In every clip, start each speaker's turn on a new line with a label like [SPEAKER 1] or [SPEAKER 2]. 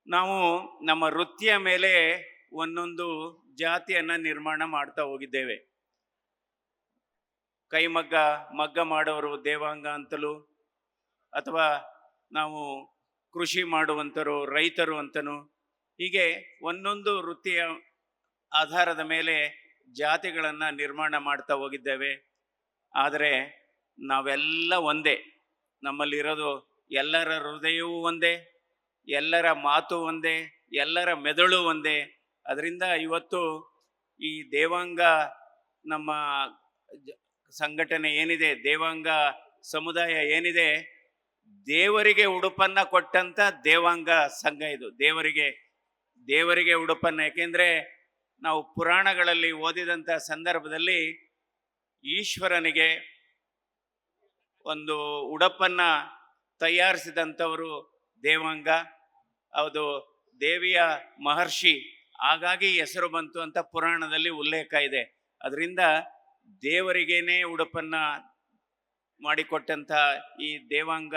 [SPEAKER 1] ನಾವು ನಮ್ಮ ವೃತ್ತಿಯ ಮೇಲೆ ಒಂದೊಂದು ಜಾತಿಯನ್ನು ನಿರ್ಮಾಣ ಮಾಡ್ತಾ ಹೋಗಿದ್ದೇವೆ. ಮಗ್ಗ ಮಾಡೋರು ದೇವಾಂಗ ಅಂತಲೂ, ಅಥವಾ ನಾವು ಕೃಷಿ ಮಾಡುವಂಥರು ರೈತರು ಅಂತನೂ, ಹೀಗೆ ಒಂದೊಂದು ವೃತ್ತಿಯ ಆಧಾರದ ಮೇಲೆ ಜಾತಿಗಳನ್ನು ನಿರ್ಮಾಣ ಮಾಡ್ತಾ ಹೋಗಿದ್ದೇವೆ. ಆದರೆ ನಾವೆಲ್ಲ ಒಂದೇ, ನಮ್ಮಲ್ಲಿರೋದು ಎಲ್ಲರ ಹೃದಯವೂ ಒಂದೇ, ಎಲ್ಲರ ಮಾತು ಒಂದೇ, ಎಲ್ಲರ ಮೆದುಳು ಒಂದೇ. ಅದರಿಂದ ಇವತ್ತು ಈ ದೇವಾಂಗ ನಮ್ಮ ಸಂಘಟನೆ ಏನಿದೆ, ದೇವಾಂಗ ಸಮುದಾಯ ಏನಿದೆ, ದೇವರಿಗೆ ಉಡುಪನ್ನ ಕೊಟ್ಟಂತ ದೇವಾಂಗ ಸಂಘ ಇದು. ದೇವರಿಗೆ ಉಡುಪನ್ನ, ಯಾಕೆಂದ್ರೆ ನಾವು ಪುರಾಣಗಳಲ್ಲಿ ಓದಿದಂಥ ಸಂದರ್ಭದಲ್ಲಿ ಈಶ್ವರನಿಗೆ ಒಂದು ಉಡುಪನ್ನ ತಯಾರಿಸಿದಂಥವರು ದೇವಾಂಗ. ಅದು ದೇವಿಯ ಮಹರ್ಷಿ, ಹಾಗಾಗಿ ಹೆಸರು ಬಂತು ಅಂತ ಪುರಾಣದಲ್ಲಿ ಉಲ್ಲೇಖ ಇದೆ. ಅದರಿಂದ ದೇವರಿಗೇನೆ ಉಡುಪನ್ನ ಮಾಡಿಕೊಟ್ಟಂಥ ಈ ದೇವಾಂಗ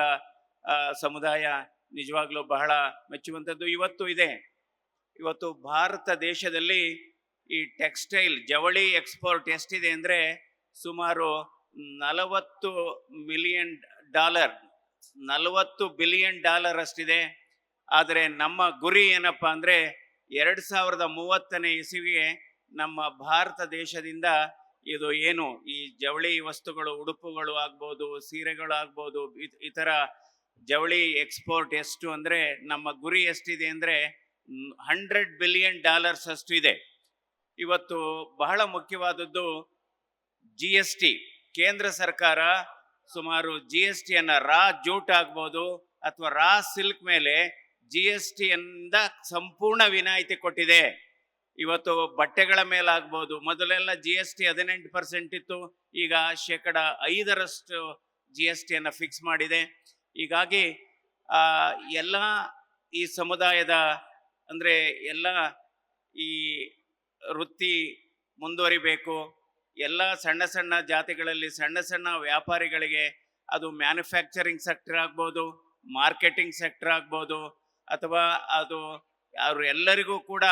[SPEAKER 1] ಸಮುದಾಯ ನಿಜವಾಗ್ಲೂ ಬಹಳ ಮೆಚ್ಚುವಂಥದ್ದು. ಇವತ್ತು ಭಾರತ ದೇಶದಲ್ಲಿ ಈ ಟೆಕ್ಸ್ಟೈಲ್ ಜವಳಿ ಎಕ್ಸ್ಪೋರ್ಟ್ ಎಷ್ಟಿದೆ ಅಂದರೆ ಸುಮಾರು $40 ಬಿಲಿಯನ್ ಅಷ್ಟಿದೆ. ಆದರೆ ನಮ್ಮ ಗುರಿ ಏನಪ್ಪ ಅಂದರೆ 2030ನೇ ಇಸವಿಗೆ ನಮ್ಮ ಭಾರತ ದೇಶದಿಂದ ಇದು ಏನು ಈ ಜವಳಿ ವಸ್ತುಗಳು, ಉಡುಪುಗಳು ಆಗ್ಬೋದು, ಸೀರೆಗಳು ಆಗ್ಬೋದು, ಇತರ ಜವಳಿ ಎಕ್ಸ್ಪೋರ್ಟ್ ಎಷ್ಟು ಅಂದರೆ ನಮ್ಮ ಗುರಿ ಎಷ್ಟಿದೆ ಅಂದರೆ $100 ಬಿಲಿಯನ್ ಅಷ್ಟು ಇದೆ. ಇವತ್ತು ಬಹಳ ಮುಖ್ಯವಾದದ್ದು GST. ಕೇಂದ್ರ ಸರ್ಕಾರ ಸುಮಾರು GSTಯನ್ನು ರಾ ಜೂಟ್ ಆಗ್ಬೋದು ಅಥವಾ ರಾ ಸಿಲ್ಕ್ ಮೇಲೆ GSTಯಿಂದ ಸಂಪೂರ್ಣ ವಿನಾಯಿತಿ ಕೊಟ್ಟಿದೆ. ಇವತ್ತು ಬಟ್ಟೆಗಳ ಮೇಲಾಗ್ಬೋದು, ಮೊದಲೆಲ್ಲ GST 18% ಇತ್ತು, ಈಗ 5% GSTಯನ್ನು ಫಿಕ್ಸ್ ಮಾಡಿದೆ. ಹೀಗಾಗಿ ಎಲ್ಲ ಈ ಸಮುದಾಯದ ಅಂದರೆ ಎಲ್ಲ ಈ ವೃತ್ತಿ ಮುಂದುವರಿಬೇಕು. ಎಲ್ಲ ಸಣ್ಣ ಸಣ್ಣ ಜಾತಿಗಳಲ್ಲಿ ಸಣ್ಣ ಸಣ್ಣ ವ್ಯಾಪಾರಿಗಳಿಗೆ, ಅದು ಮ್ಯಾನುಫ್ಯಾಕ್ಚರಿಂಗ್ ಸೆಕ್ಟರ್ ಆಗ್ಬೋದು, ಮಾರ್ಕೆಟಿಂಗ್ ಸೆಕ್ಟರ್ ಆಗ್ಬೋದು, ಅಥವಾ ಅದು ಅವರು ಎಲ್ಲರಿಗೂ ಕೂಡ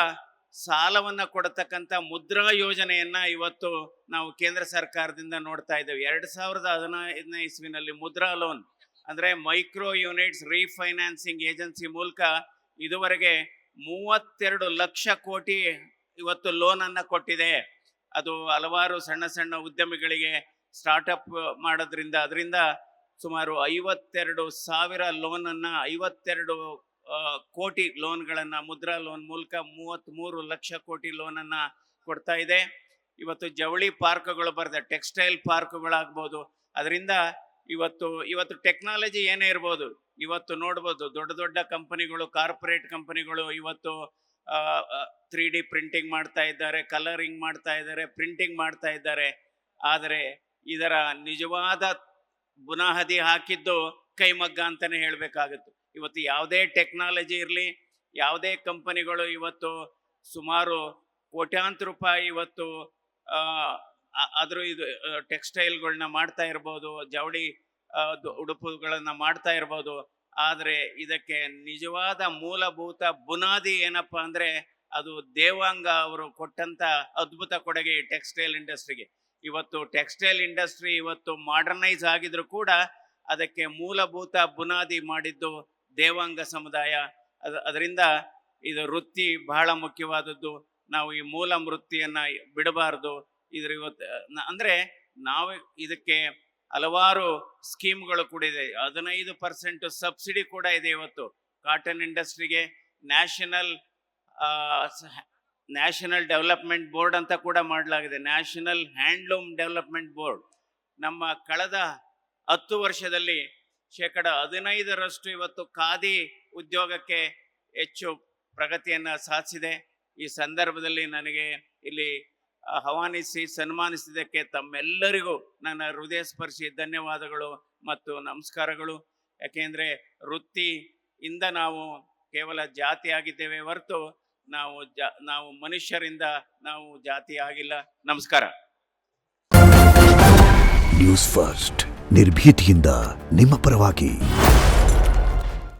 [SPEAKER 1] ಸಾಲವನ್ನು ಕೊಡತಕ್ಕಂಥ ಮುದ್ರಾ ಯೋಜನೆಯನ್ನು ಇವತ್ತು ನಾವು ಕೇಂದ್ರ ಸರ್ಕಾರದಿಂದ ನೋಡ್ತಾ ಇದ್ದೇವೆ. 2015ನೇ ಇಸ್ವಿನಲ್ಲಿ ಮುದ್ರಾ ಲೋನ್ ಅಂದರೆ ಮೈಕ್ರೋ ಯೂನಿಟ್ಸ್ ರೀಫೈನಾನ್ಸಿಂಗ್ ಏಜೆನ್ಸಿ ಮೂಲಕ ಇದುವರೆಗೆ 32 ಲಕ್ಷ ಕೋಟಿ ಇವತ್ತು ಲೋನನ್ನು ಕೊಟ್ಟಿದೆ. ಅದು ಹಲವಾರು ಸಣ್ಣ ಸಣ್ಣ ಉದ್ಯಮಿಗಳಿಗೆ ಸ್ಟಾರ್ಟಪ್ ಮಾಡೋದ್ರಿಂದ ಅದರಿಂದ ಸುಮಾರು 52,000 ಲೋನನ್ನು, 52 ಕೋಟಿ ಲೋನ್ಗಳನ್ನು ಮುದ್ರಾ ಲೋನ್ ಮೂಲಕ 33 ಲಕ್ಷ ಕೋಟಿ ಲೋನನ್ನು ಕೊಡ್ತಾ ಇದೆ. ಇವತ್ತು ಜವಳಿ ಪಾರ್ಕ್ಗಳು ಬರ್ತದೆ, ಟೆಕ್ಸ್ಟೈಲ್ ಪಾರ್ಕ್ಗಳಾಗ್ಬೋದು. ಅದರಿಂದ ಇವತ್ತು ಟೆಕ್ನಾಲಜಿ ಏನೇ ಇರ್ಬೋದು, ಇವತ್ತು ನೋಡ್ಬೋದು ದೊಡ್ಡ ದೊಡ್ಡ ಕಂಪನಿಗಳು, ಕಾರ್ಪೊರೇಟ್ ಕಂಪನಿಗಳು ಇವತ್ತು 3D ಪ್ರಿಂಟಿಂಗ್ ಮಾಡ್ತಾ ಇದ್ದಾರೆ, ಕಲರಿಂಗ್ ಮಾಡ್ತಾ ಇದ್ದಾರೆ, ಪ್ರಿಂಟಿಂಗ್ ಮಾಡ್ತಾ ಇದ್ದಾರೆ. ಆದರೆ ಇದರ ನಿಜವಾದ ಬುನಾದಿ ಹಾಕಿದ್ದು ಕೈಮಗ್ಗ ಅಂತಲೇ ಹೇಳಬೇಕಾಗುತ್ತೆ. ಇವತ್ತು ಯಾವುದೇ ಟೆಕ್ನಾಲಜಿ ಇರಲಿ, ಯಾವುದೇ ಕಂಪನಿಗಳು ಇವತ್ತು ಸುಮಾರು ಕೋಟ್ಯಾಂತರ ರೂಪಾಯಿ ಇವತ್ತು ಇದು ಟೆಕ್ಸ್ಟೈಲ್ಗಳನ್ನ ಮಾಡ್ತಾ ಇರ್ಬೋದು, ಜವಳಿ ಉಡುಪುಗಳನ್ನು ಮಾಡ್ತಾ ಇರ್ಬೋದು. ಆದರೆ ಇದಕ್ಕೆ ನಿಜವಾದ ಮೂಲಭೂತ ಬುನಾದಿ ಏನಪ್ಪ ಅಂದರೆ ಅದು ದೇವಾಂಗ ಅವರು ಕೊಟ್ಟಂಥ ಅದ್ಭುತ ಕೊಡುಗೆ ಟೆಕ್ಸ್ಟೈಲ್ ಇಂಡಸ್ಟ್ರಿಗೆ. ಇವತ್ತು ಟೆಕ್ಸ್ಟೈಲ್ ಇಂಡಸ್ಟ್ರಿ ಇವತ್ತು ಮಾಡರ್ನೈಸ್ ಆಗಿದ್ರು ಕೂಡ ಅದಕ್ಕೆ ಮೂಲಭೂತ ಬುನಾದಿ ಮಾಡಿದ್ದು ದೇವಾಂಗ ಸಮುದಾಯ. ಅದರಿಂದ ಇದು ವೃತ್ತಿ ಬಹಳ ಮುಖ್ಯವಾದದ್ದು. ನಾವು ಈ ಮೂಲ ವೃತ್ತಿಯನ್ನು ಬಿಡಬಾರ್ದು. ಇವತ್ತು ಅಂದರೆ ನಾವು ಇದಕ್ಕೆ ಹಲವಾರು ಸ್ಕೀಮ್ಗಳು ಕೂಡ ಇದೆ. 15% ಸಬ್ಸಿಡಿ ಕೂಡ ಇದೆ. ಇವತ್ತು ಕಾಟನ್ ಇಂಡಸ್ಟ್ರಿಗೆ ನ್ಯಾಷನಲ್ ಡೆವಲಪ್ಮೆಂಟ್ ಬೋರ್ಡ್ ಅಂತ ಕೂಡ ಮಾಡಲಾಗಿದೆ, ನ್ಯಾಷನಲ್ ಹ್ಯಾಂಡ್ಲೂಮ್ ಡೆವಲಪ್ಮೆಂಟ್ ಬೋರ್ಡ್. ನಮ್ಮ ಕಳೆದ 10 ವರ್ಷದಲ್ಲಿ 15% ಇವತ್ತು ಖಾದಿ ಉದ್ಯೋಗಕ್ಕೆ ಹೆಚ್ಚು ಪ್ರಗತಿಯನ್ನು ಸಾಧಿಸಿದೆ. ಈ ಸಂದರ್ಭದಲ್ಲಿ ನನಗೆ ಇಲ್ಲಿ ಆಹ್ವಾನಿಸಿ ಸನ್ಮಾನಿಸಿದ್ದಕ್ಕೆ ತಮ್ಮೆಲ್ಲರಿಗೂ ನನ್ನ ಹೃದಯ ಸ್ಪರ್ಶಿ ಧನ್ಯವಾದಗಳು ಮತ್ತು ನಮಸ್ಕಾರಗಳು. ಯಾಕೆಂದರೆ ವೃತ್ತಿಯಿಂದ ನಾವು ಕೇವಲ ಜಾತಿ ಆಗಿದ್ದೇವೆ ಹೊರತು ನಾವು ಮನುಷ್ಯರಿಂದ ನಾವು ಜಾತಿ ಆಗಿಲ್ಲ. ನಮಸ್ಕಾರ.
[SPEAKER 2] ನ್ಯೂಸ್ ಫಸ್ಟ್, ನಿರ್ಭೀತಿಯಿಂದ ನಿಮ್ಮ ಪರವಾಗಿ.